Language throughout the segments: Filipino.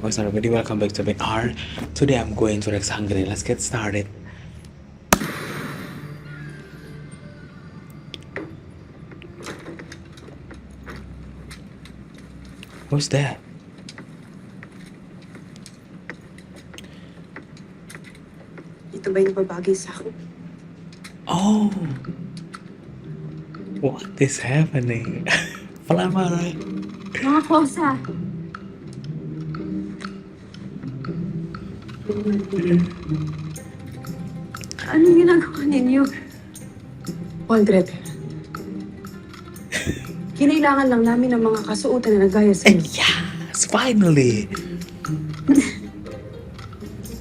boys and everybody, welcome back to my R. Today I'm going to Rex Hungary. Let's get started. Who's that? Ito ba yung babagay sa akin? Oh, what is happening? Palamara. Mga kosa. Anong ginagawa ninyo? Aldred, kinailangan lang namin ng mga kasuotan na nagaya sa And yes, finally.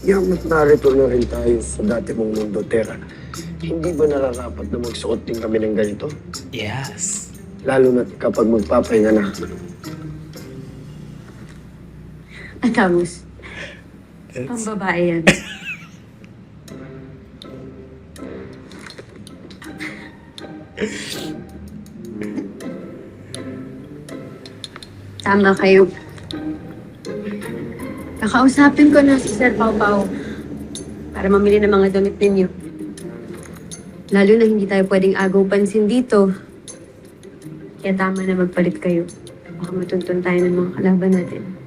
Yamat narito na rin tayo sa dati mong mundo, Tera. Hindi ba nararapat na magsuot din kami ng ganito? Yes. Lalo na kapag magpapahinga na. Atamos. Ang That's, babae yan. Tama kayo. Kakausapin ko na si Sir Pau Pau para mamili ng mga damit ninyo. Lalo na hindi tayo pwedeng agaw pansin dito. Kaya tama na magpalit kayo. Baka matuntun tayo ng mga kalaban natin.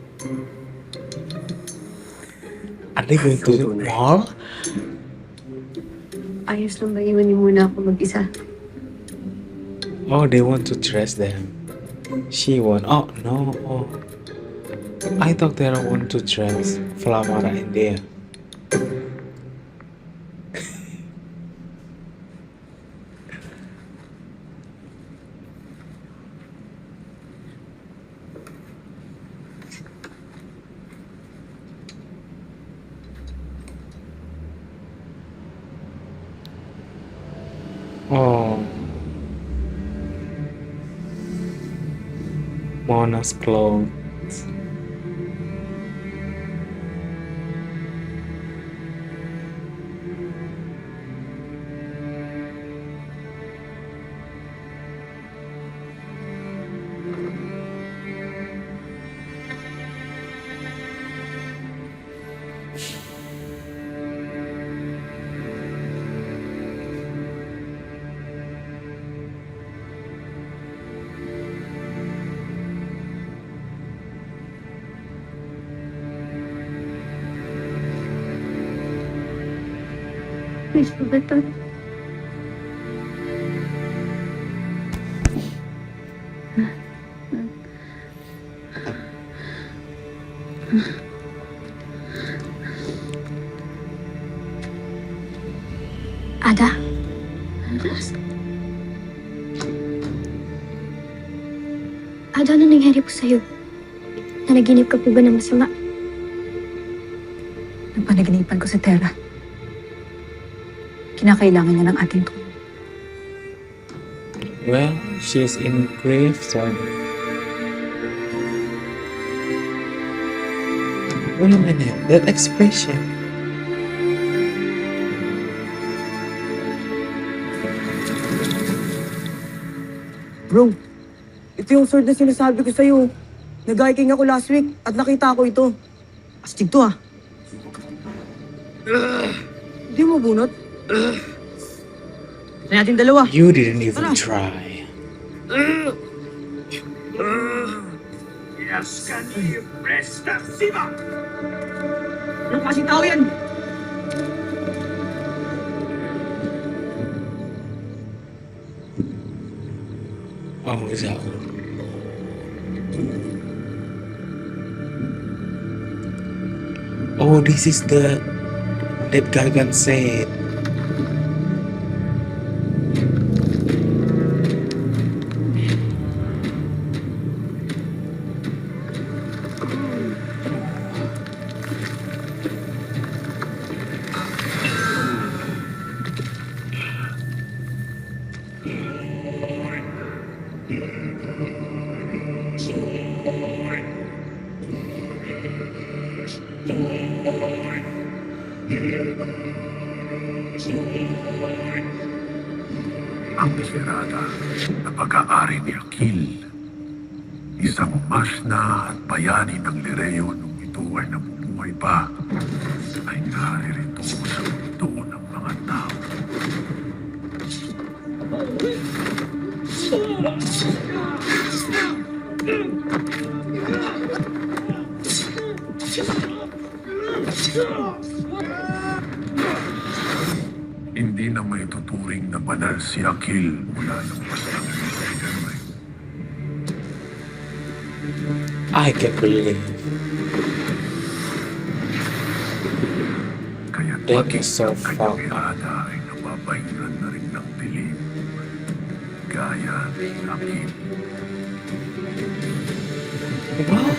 are they going to the mall? Ayos lang ba iwan niyo muna ako mag-isa? Oh, they want to dress them. She won. Oh, no. Oh. I thought they want to dress Flamara in there. Oh. Mona's clothes. Please, ba ito? Ada? Ada, ano nangyari po sa'yo? Nanaginip ka po ba ng masama? Napanaginipan ko si Tera. Kinakailangan niya ng ating tulong. Well, she's in grave, so. Wait a minute, that expression. Bro, ito yung sword na sinasabi ko sa'yo. Nag-hiking ako last week at nakita ko ito. Astig to ah. Hindi mo bunot? Ito natin dalawa. You didn't even Ano? try. Anong klaseng tao yan? Oh, is that? Oh, this is the that Gargan said. Ang Desperada na pag-aari ni Akil, isang masna at bayani ng Lireo nung ito ay nabubuhay pa, ay naririto sa mundo ng mga tao. Hindi na may tuturing na banal si Akil mula nang bastang Spider-Man. I can't believe Kaya't that maging is so ang kanyang fucked up. irada ay nababayaran na rin ng dilim. Gaya ni Akil. Wow.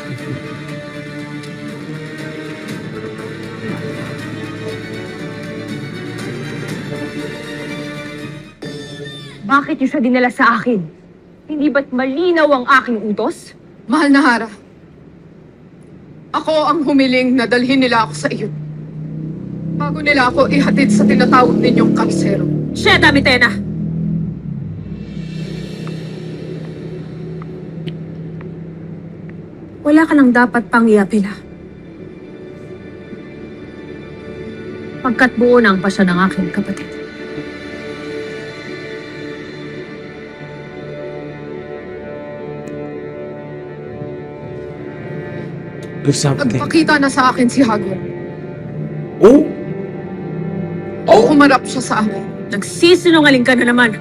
Bakit niyo siya dinala sa akin? Hindi ba't malinaw ang aking utos? Mahal na Hara, ako ang humiling na dalhin nila ako sa iyo. Bago nila ako ihatid sa tinatawag ninyong kalsero. Siya, Damitena! Wala ka lang dapat pang iapila. Pagkat buo na ang pasya ng aking kapatid. Do something. Nagpakita na sa akin si Hagor. Oh! O humarap siya sa akin. Nagsisinungaling ka na naman.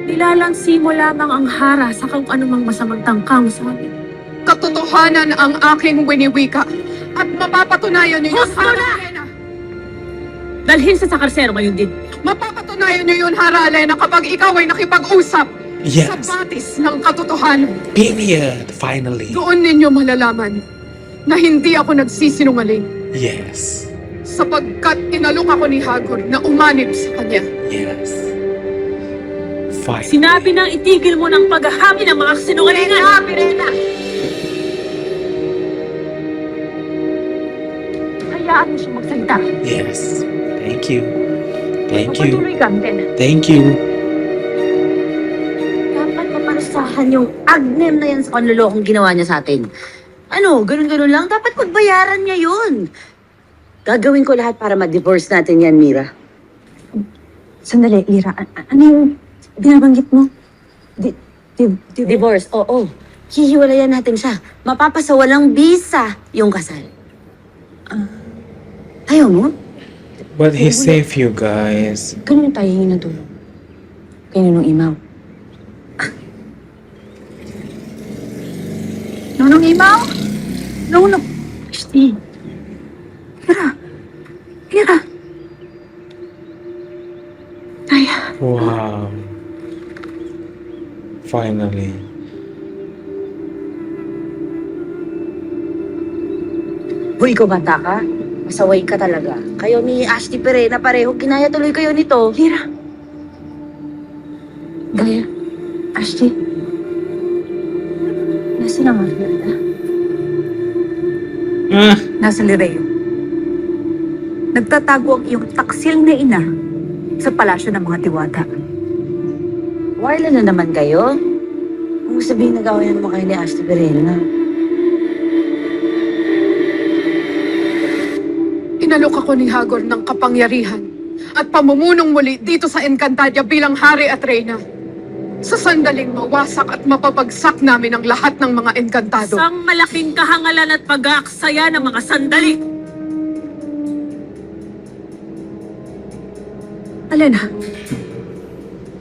Nilalansi mo lamang ang Hara sa kung anumang masamang tangkang sa amin. Katotohanan ang aking winiwika. At mapapatunayan niyo yun, Husto Hara na! Elena. Dalhin sa karsero ngayon din. Mapapatunayan niyo yun, Hara Elena, kapag ikaw ay nakipag-usap sa Yes. batis ng katotohanan. Period. Finally. Doon ninyo malalaman na hindi ako nagsisinungaling. Yes. Sapagkat inalok ako ni Hagor na umanib sa kanya. Yes. Finally. Sinabi nang itigil mo ng paghahami ng mga sinungalingan. Pirena! Hayaan mo siya magsalita. Yes. Thank you. Thank you. Patuloy ka, Mitena. Thank you. Dapat maparusahan yung agnem na yan sa kanlulokong ginawa niya sa atin. Ano, ganun-ganun lang. Dapat pagbayaran niya yun. Gagawin ko lahat para ma-divorce natin yan, Mira. Sandali, Ira. Ano yung binabanggit mo? Divorce, oo. Hihiwalayan natin siya. Mapapasawalang bisa yung kasal. Ayaw mo? But he saved you guys. Ganun tayo hingin ng tulong. Kay Ninong Imaw. Nunong Imaw? Nunong... Shti. Ira. Ay, Wow. Finally. Hoy, ikaw bata ka? Masaway ka talaga. Kayo ni Ashley Perena pareho, kinaya tuloy kayo nito. Ira. Gaya. Ashley. Nasaan ang Margarita? Ah. Nasa Lireo. Nagtatago ang iyong taksil na ina sa palasyo ng mga tiwata. Warla na naman kayo? Kung sabihin nagawa niya naman kayo ni Ashley Perena. Inalok ako ni Hagor ng kapangyarihan at pamumunong muli dito sa Encantadia bilang hari at reyna. Sa sandaling mawasak at mapabagsak namin ang lahat ng mga Encantado. Isang malaking kahangalan at pag-aaksaya ng mga sandali. Alena,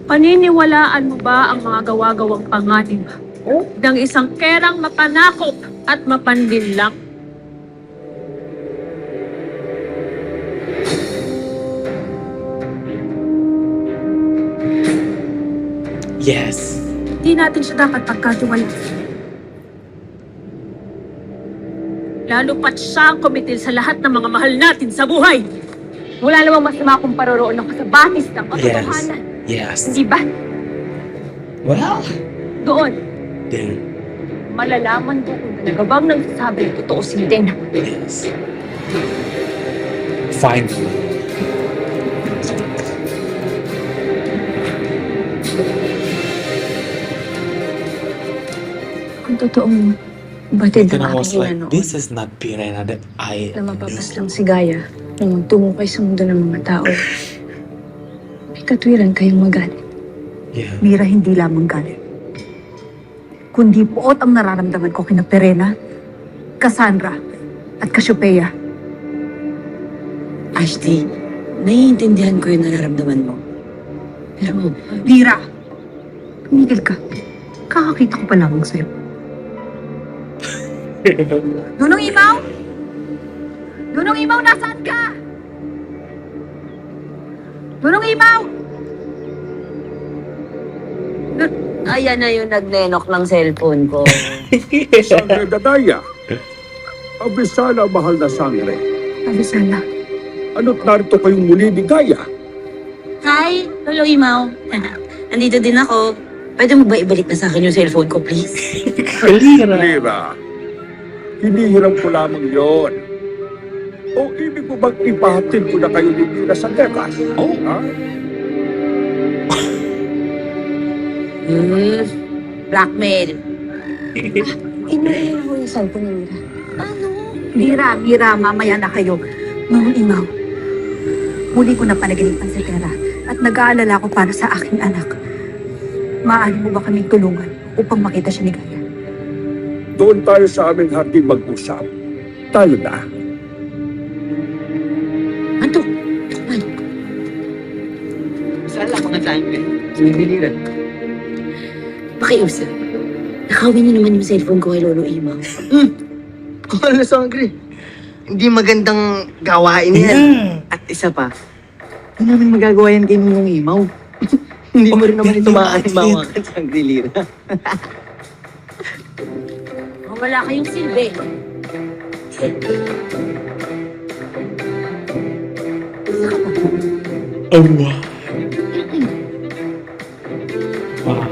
Paniniwalaan mo ba ang mga gawa-gawang panganib ng isang kerang mapanakop at mapandinlang? Yes. di natin siya dapat pagkatiwala. Lalo pat siya ang kumitil sa lahat ng mga mahal natin sa buhay. Wala namang masama kung paroroon ako sa batis ng Yes. katotohanan. Yes. Hindi ba? Well, Doon, then, malalaman ko kung nagabang ng sasabi ng totoo si Dena. yes. Finally. Kung totoong batid Then ng I was aking ina like, noon. this is not Pirena that I Na mapapas knew. lang si Gaia nung magtungo kay sa mundo ng mga tao. May katwiran kayong magalit. Yeah. Mira, hindi lamang galit. Kundi puot ang nararamdaman ko kina Perena, Cassandra, at Cassiopeia. Ashley, naiintindihan ko yung nararamdaman mo. Pero, Mira! Tumigil ka. Kakakita ko pa lamang sa'yo. Nunong Imaw! Nunong Imaw, nasaan ka? Nunong Imaw! ayan na yung nagnenok ng cellphone ko. Sangre Dadaya. Abisala, mahal na sangre. Abisala. Ano't narito kayong muli ni Gaia? Hi, Lolo Imaw. Nandito din ako. Pwede mo ba ibalik na sa akin yung cellphone ko, please? Lira, hinihiram ko lamang yon. O ibig mo bang ipahatid ko na kayo ni Mira sa Vegas? Oh. Ha? Blackmail. Inuulan ko yung cellphone ni Mira. Mira, mamaya na kayo. Nunong Imaw, muli ko na panaginipan si Tera at nag-aalala ko para sa aking anak. Maaari mo ba kaming tulungan upang makita siya ni Gaia? Doon tayo sa aming hardin mag-usap. Tayo na. Anto? Saan lang mga sangre? Sinibiliran. Pakiusap. Nakawin niyo naman yung cellphone ko kay Lolo Imaw. Mahal na sangre. Hindi magandang gawain yan. At isa pa, hindi namin magagawa yan kay Nunong Imaw. Hindi mo rin naman ito maaari kay Sangre Lira. Wala kayong silbi. Oh, wow. Wow.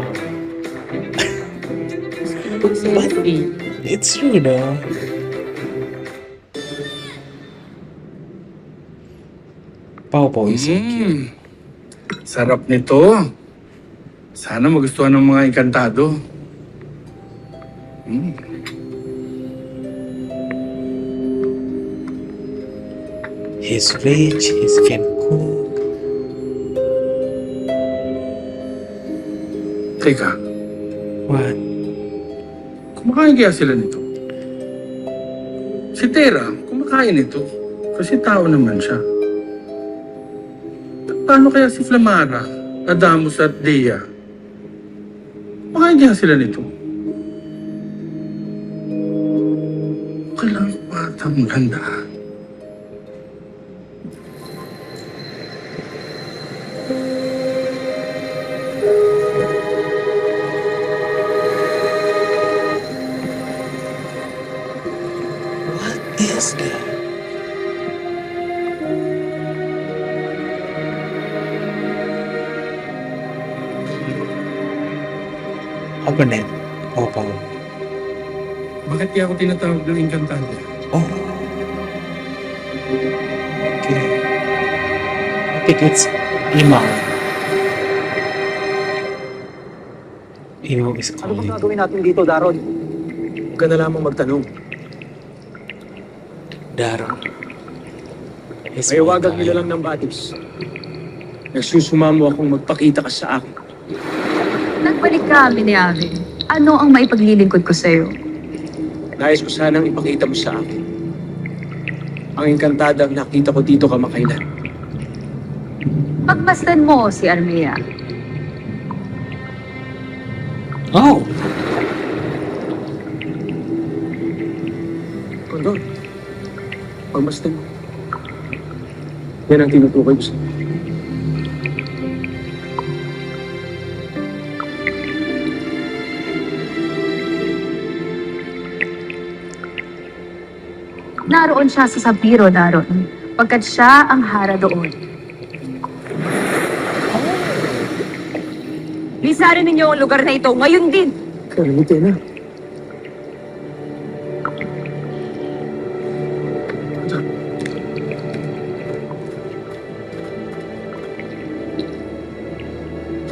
Selfie. It's true though. Pau Pau is so cute. Sarap nito. Sana magustuhan ng mga inkantado. He's rich, he can cook. Teka, What? kumakain kaya sila nito? Si Tera, kumakain ito. Kasi tao naman siya. Paano kaya si Flamara, Adamus at Dea? Kumakain kaya sila nito? Kailangan bata maganda. What is that? Abonnet. Pau Pau. Bakit kaya ako tinatawag ng inkantado? Oh. Okay. I think it's Imaw. Imaw is Ano bang calling. gagawin natin dito, Daron? Huwag ka na lamang magtanong. Daron. His Mayawagan mother. nila lang ng batis. Nagsusumamo akong magpakita ka sa akin. Nagbalik kami ni Ave. Ano ang maipaglilingkod ko sa'yo? Nais ko sanang ipakita mo sa akin ang inkantadang nakita ko dito kamakailan. Pagmasdan mo si Armea. Oh. Condor, pagmasdan mo. Yan ang tinutukoy ko sa'yo. Naroon siya sa Sapiro, Daron. Pagkat siya ang hara doon. Lisarin ninyo ang lugar na ito ngayon din. Kalimutin na.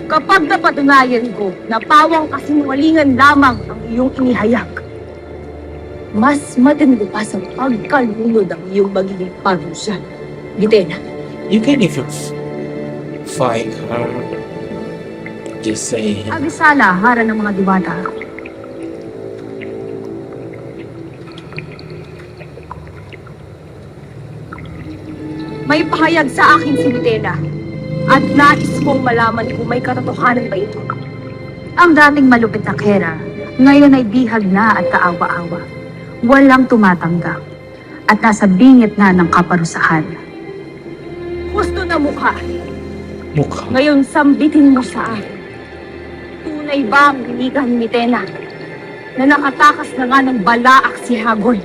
Kapag napatunayan ko na pawang kasinungalingan lamang ang iyong inihayag. Mas matindi pa sa pagkalunod ang iyong magiging parusa. Gitena, You can even fight her. Just saying. abisala, hara ng mga diwata. May pahayag sa akin si Gitena at nais kong malaman kung may katotohanan ba ito. Ang dating malupit na kera, ngayon ay bihag na at kaawa-awa. Walang tumatanggap at nasa bingit na ng kaparusahan. Gusto na mukha. Mukha. Ngayon sambitin mo sa akin. Tunay ba ang binigan ni Tena na nakatakas na nga ng balaak si Hagor?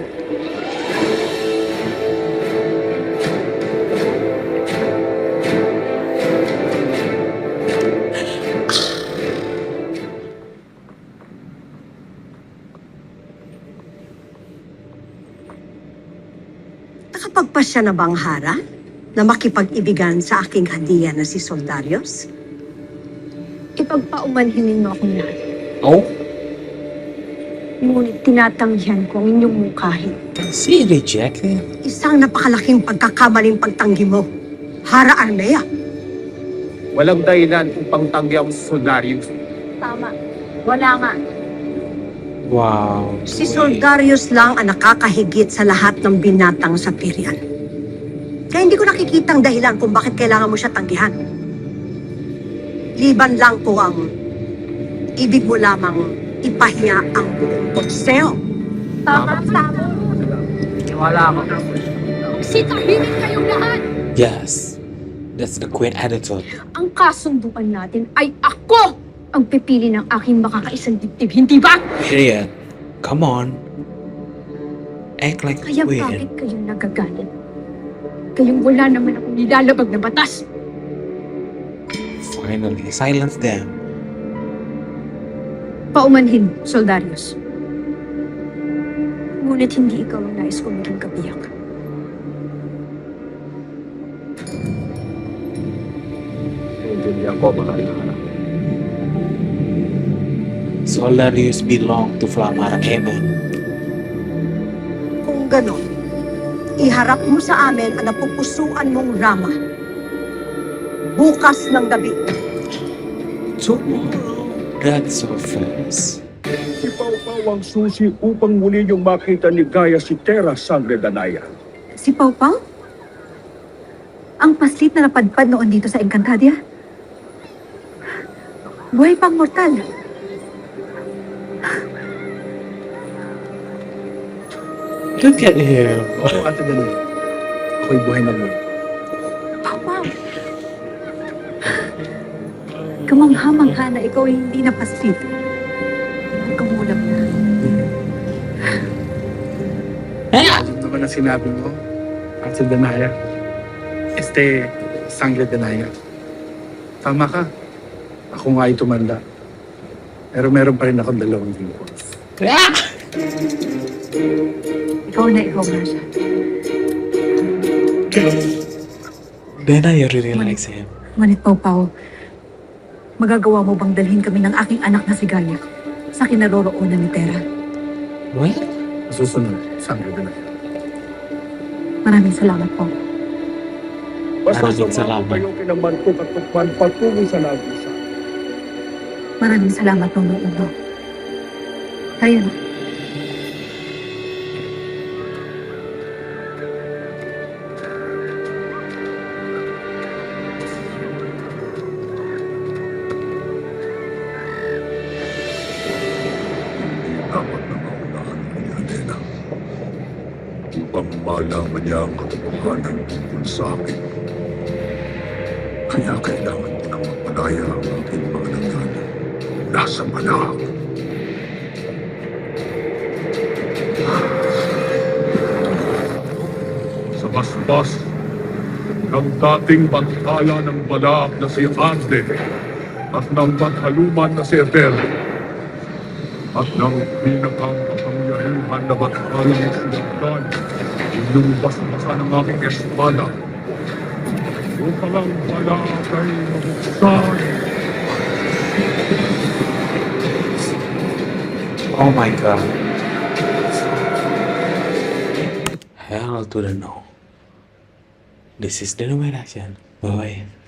Nakapagpasya na bang Hara na makipag-ibigan sa aking hadiya na si Soldarius? Ipagpaumanhinin mo akong lahat. Oh? Ngunit tinatanggihan ko ang inyong mungkahin. She rejected? Isang napakalaking pagkakamaling pagtanggi mo. Hara Armea, Walang dahilan upang tanggihan si Soldarius. Tama. Wala nga. Wow. si Soldarius lang ang nakakahigit sa lahat ng binatang sa Pirian. Kaya hindi ko nakikitang dahilan kung bakit kailangan mo siya tanggihan. Liban lang ko ang ibig mo lamang ipahiya ang buong konseo. Tama. Wala ako. Sitahirin kayong lahat! Yes. That's the queen attitude. Ang kasunduan natin ay ako ang pipili ng aking makakaisang dibdib, hindi ba? Period. Come on. Act like a Kaya queen. bakit kayo nagagalit? Kayong wala naman akong nilalabag na batas. Finally, silence them. Paumanhin, Soldarius. Ngunit hindi ikaw ang nais kong maging kabiyak. Hindi niya ako makahanap. Soldarius belong to Flamara. Amen. Kung ganon, iharap mo sa amin ang napupusuan mong Rama. Bukas ng gabi. Tomorrow. That's so fast. Si Pau-Pau ang susi upang muli niyong makita ni Gaia si Terra Sangre Danaya. Si Pau Pau? Ang paslit na napadpad noon dito sa Encantadia? Buhay pang mortal. Look at him. Oo, Ate Dani. Ako'y buhay na buhay. Pau Pau! Kamangha-mangha na ikaw ay hindi na paslit. Kamulap na. Ano naman ang sinabi mo, Ate Danaya? Sangre Danaya. Tama ka. Ako nga ay tumanda. Pero meron pa rin akong 2 linggo. Ikaw na siya. Then I really likes him. Ngunit Pau Pau, magagawa mo bang dalhin kami ng aking anak na si Gaia sa kinaroroonan ni Terra? What? Susunod, Sangre Danaya. Maraming salamat po. Basta Maraming sumama salamat. kayong kinamantok at tukman patungo sa Lagusa. Maraming salamat po ng ulo. Kayo na. Dapat na maunahan mo ni Atena upang malaman niya ang katotohanan tungkol sa akin. Kaya kailangan ko nang magpadaya ang aking mga nanggaling nasa Malak. Sa basbas ng dating bantala ng Balak na si Ande at ng Bathaluman na si Etel at ng pinakang kapangyarihan na Bathalang na si Lagdan, inyong basa-basa ng aking espada. Yung palang Balak ay mabuksan. Oh my god. Hell to the no. This is the reaction. Bye bye.